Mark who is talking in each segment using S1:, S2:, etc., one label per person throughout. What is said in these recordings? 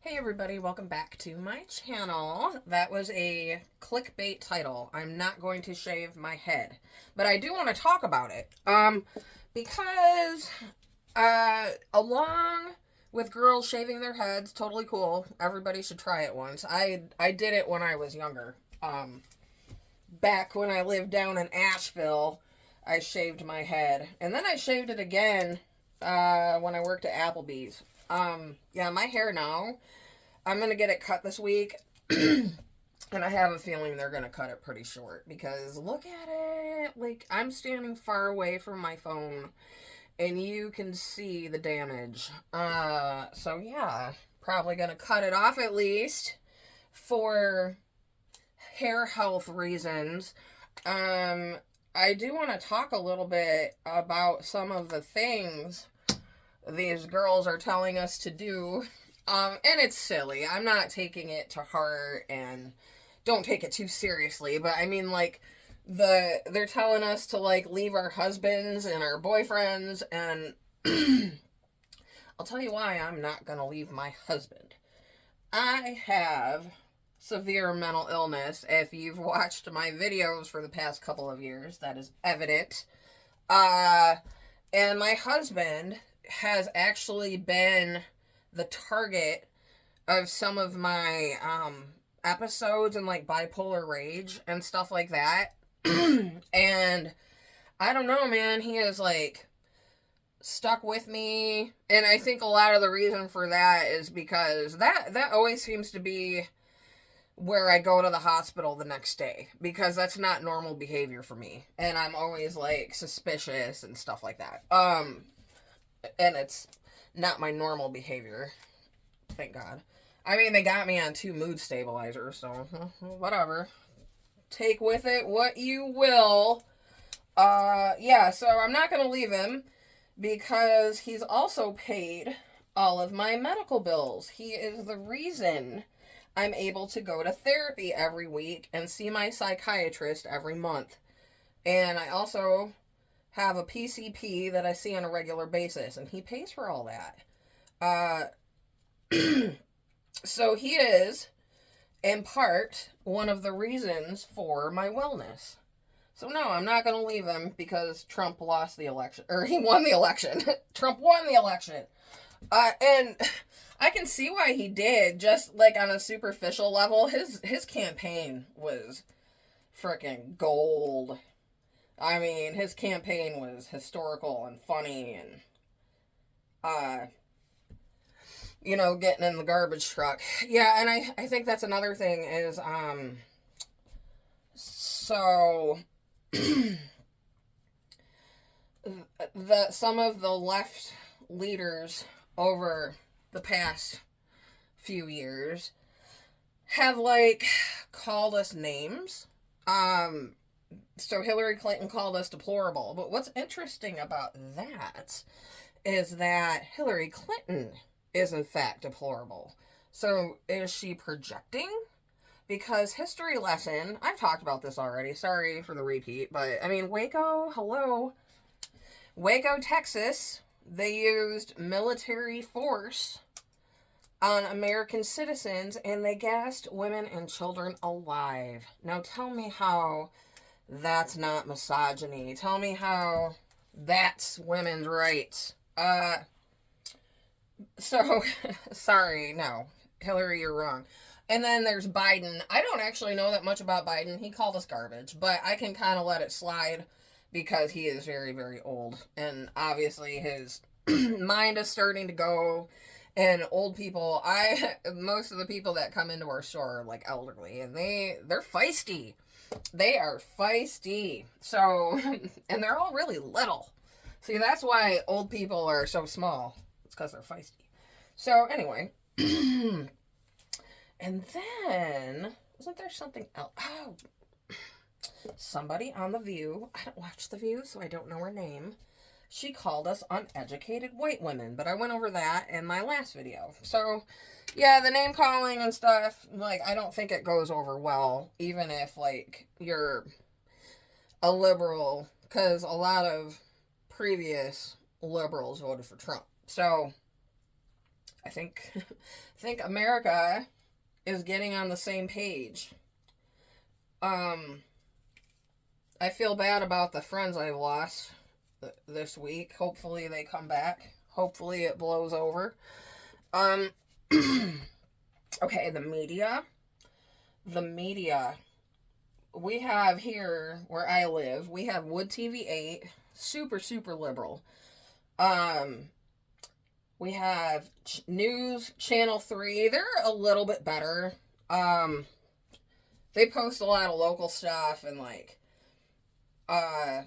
S1: Hey everybody, welcome back to my channel. That was a clickbait title. I'm not going to shave my head, but I do want to talk about it. Because along with girls shaving their heads, totally cool. Everybody should try it once. I did it when I was younger. Back when I lived down in Asheville, I shaved my head, and then I shaved it again when I worked at Applebee's. Yeah, my hair now, I'm gonna get it cut this week, and I have a feeling they're gonna cut it pretty short because look at it. Like, I'm standing far away from my phone, and you can see the damage. So yeah, probably gonna cut it off at least for hair health reasons. I do want to talk a little bit about some of the things these girls are telling us to do. And it's silly. I'm not taking it to heart and don't take it too seriously, but I mean, like, they're telling us to, like, leave our husbands and our boyfriends, and I'll tell you why I'm not gonna leave my husband. I have severe mental illness. If you've watched my videos for the past couple of years, that is evident. Uh, and my husband has actually been the target of some of my episodes and like bipolar rage and stuff like that. And I don't know, man, he is like stuck with me, and I think a lot of the reason for that is because that always seems to be where I go to the hospital the next day, because that's not normal behavior for me, and I'm always like suspicious and stuff like that. And it's not my normal behavior, thank God. I mean, they got me on 2 mood stabilizers, so whatever. Take with it what you will. Yeah, so I'm not gonna leave him because he's also paid all of my medical bills. He is the reason I'm able to go to therapy every week and see my psychiatrist every month. And I also have a PCP that I see on a regular basis, and he pays for all that. So he is, in part, one of the reasons for my wellness. So no, I'm not going to leave him because Trump lost the election, or he won the election. Trump won the election. And I can see why he did, just like on a superficial level. His campaign was freaking gold. I mean, his campaign was historical and funny, and getting in the garbage truck. Yeah, and I think that's another thing is so some of the left leaders over the past few years have like called us names. So Hillary Clinton called us deplorable. But what's interesting about that is that Hillary Clinton is in fact deplorable. So is she projecting? Because history lesson, I've talked about this already, sorry for the repeat, but I mean, Waco, hello. Waco, Texas, they used military force on American citizens, and they gassed women and children alive. Now tell me how that's not misogyny. Tell me how that's women's rights. So, sorry, no. Hillary, you're wrong. And then there's Biden. I don't actually know that much about Biden. He called us garbage, but I can kind of let it slide because he is very, very old. And obviously his mind is starting to go. And old people, most of the people that come into our store are like elderly, and they're feisty. They are feisty. So, and they're all really little. See, that's why old people are so small. It's because they're feisty. So, anyway. And then, wasn't there something else? Oh, somebody on The View. I don't watch The View, so I don't know her name. She called us uneducated white women, but I went over that in my last video. So, yeah, the name calling and stuff, like, I don't think it goes over well, even if, like, you're a liberal, because a lot of previous liberals voted for Trump. So, I think I think America is getting on the same page. Um, I feel bad about the friends I've lost this week. Hopefully they come back. Hopefully it blows over. Um, okay, the media. The media. We have here where I live, we have Wood TV 8, super, super liberal. Um, we have News Channel 3. They're a little bit better. They post a lot of local stuff and like, uh,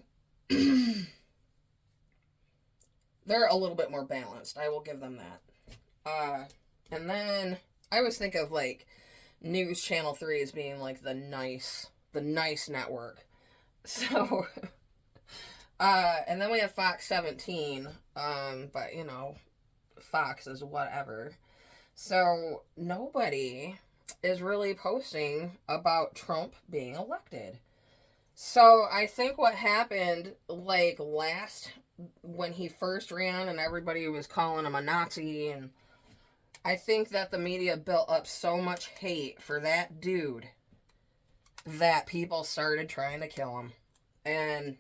S1: they're a little bit more balanced. I will give them that. And then I always think of like News Channel 3 as being like the nice network. So, and then we have Fox 17, but you know, Fox is whatever. So nobody is really posting about Trump being elected. So I think what happened like when he first ran and everybody was calling him a Nazi, and I think that the media built up so much hate for that dude that people started trying to kill him. And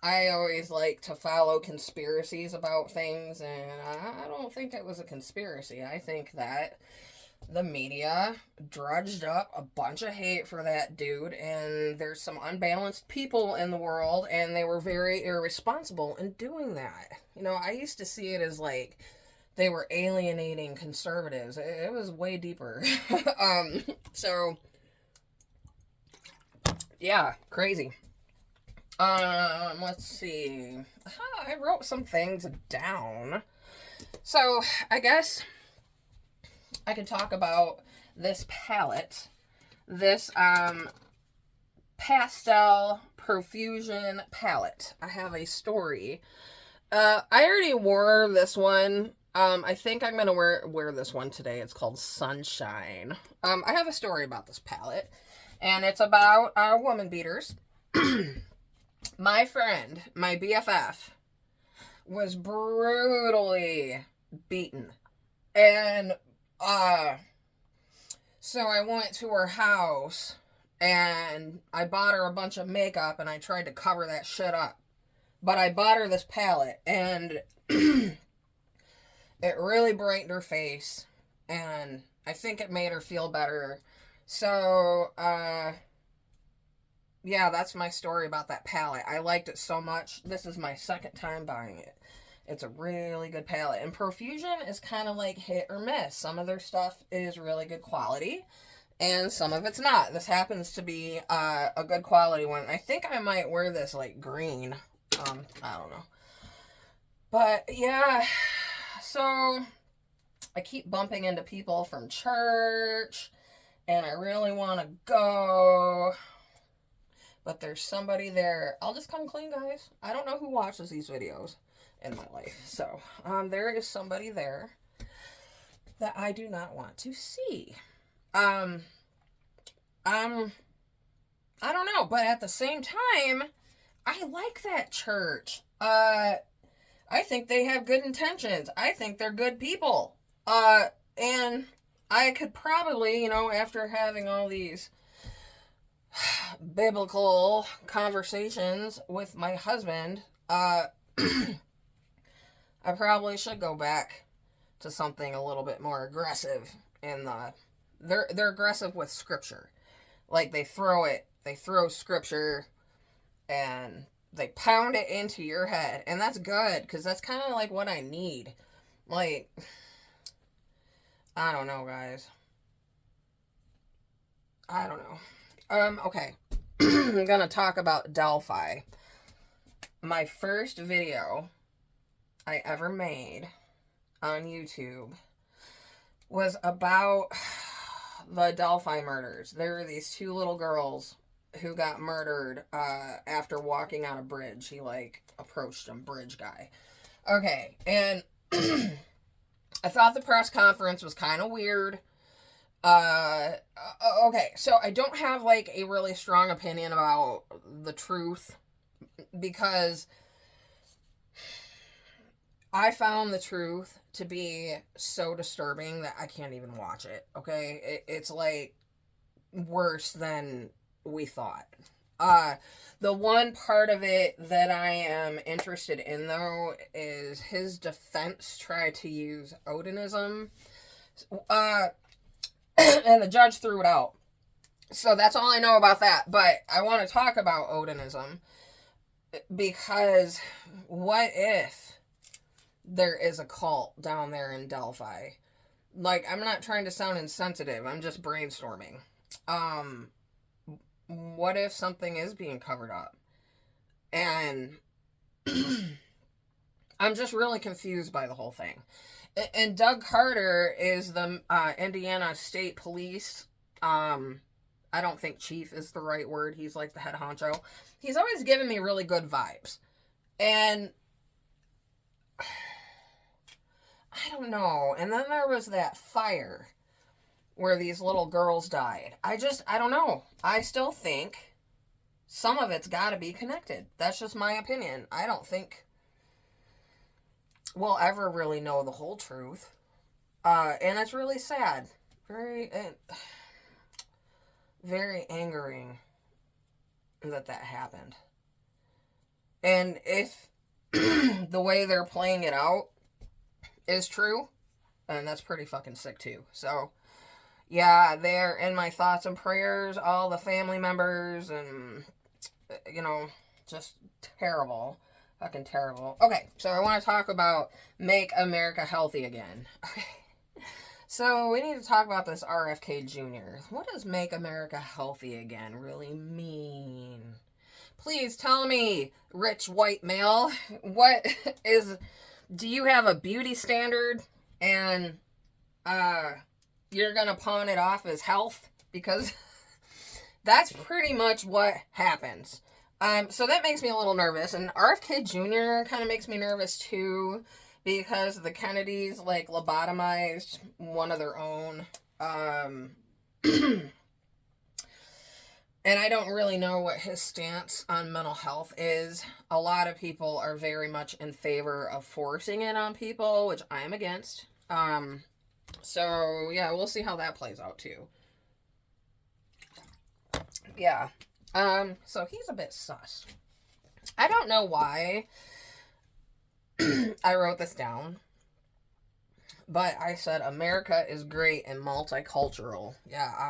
S1: I always like to follow conspiracies about things, and I don't think it was a conspiracy. I think that the media drudged up a bunch of hate for that dude, and there's some unbalanced people in the world, and they were very irresponsible in doing that. You know, I used to see it as like they were alienating conservatives. It was way deeper. So yeah, crazy. Let's see. I wrote some things down. So, I guess I can talk about this palette. This, Pastel Profusion palette. I have a story. I already wore this one. I think I'm gonna wear this one today. It's called Sunshine. I have a story about this palette, and it's about, woman beaters. My friend, my BFF, was brutally beaten. And, so I went to her house and I bought her a bunch of makeup and I tried to cover that shit up. But I bought her this palette and it really brightened her face and I think it made her feel better. So, yeah, that's my story about that palette. I liked it so much. This is my second time buying it. It's a really good palette. And Profusion is kind of like hit or miss. Some of their stuff is really good quality, and some of it's not. This happens to be a good quality one. I think I might wear this like green. I don't know. But yeah, so I keep bumping into people from church, and I really want to go. But there's somebody there. I'll just come clean, guys. I don't know who watches these videos in my life. So, there is somebody there that I do not want to see. I don't know, but at the same time, I like that church. I think they have good intentions. I think they're good people. And I could probably, you know, after having all these biblical conversations with my husband, I probably should go back to something a little bit more aggressive in they're aggressive with scripture. Like they throw scripture and they pound it into your head, and that's good because that's kind of like what I need. Like, I don't know, guys. I don't know. Okay. I'm gonna talk about Delphi. My first video I ever made on YouTube was about the Delphi murders. There were these two little girls who got murdered after walking on a bridge. He like approached them, bridge guy. Okay, and I thought the press conference was kind of weird. Okay, so I don't have like a really strong opinion about the truth because I found the truth to be so disturbing that I can't even watch it. Okay, it's like worse than we thought. Uh, the one part of it that I am interested in, though, is his defense tried to use Odinism, uh, and the judge threw it out. So that's all I know about that. But I want to talk about Odinism because what if there is a cult down there in Delphi? Like, I'm not trying to sound insensitive, I'm just brainstorming. Um, what if something is being covered up? And I'm just really confused by the whole thing. And Doug Carter is the Indiana State Police. I don't think chief is the right word. He's like the head honcho. He's always given me really good vibes. And I don't know. And then there was that fire where these little girls died. I don't know. I still think some of it's got to be connected. That's just my opinion. I don't think we'll ever really know the whole truth. And it's really sad. Very angering that happened. And if the way they're playing it out is true, and that's pretty fucking sick too. So, yeah, they're in my thoughts and prayers, all the family members, and, just terrible. Fucking terrible. Okay, so I want to talk about Make America Healthy Again. Okay. So we need to talk about this RFK Jr. What does Make America Healthy Again really mean? Please tell me, rich white male, do you have a beauty standard and you're gonna pawn it off as health? Because that's pretty much what happens. So that makes me a little nervous, and RFK Jr. kind of makes me nervous too, because the Kennedys, like, lobotomized one of their own. And I don't really know what his stance on mental health is. A lot of people are very much in favor of forcing it on people, which I am against. So, yeah, we'll see how that plays out, too. Yeah. So he's a bit sus. I don't know why I wrote this down, but I said America is great and multicultural. Yeah,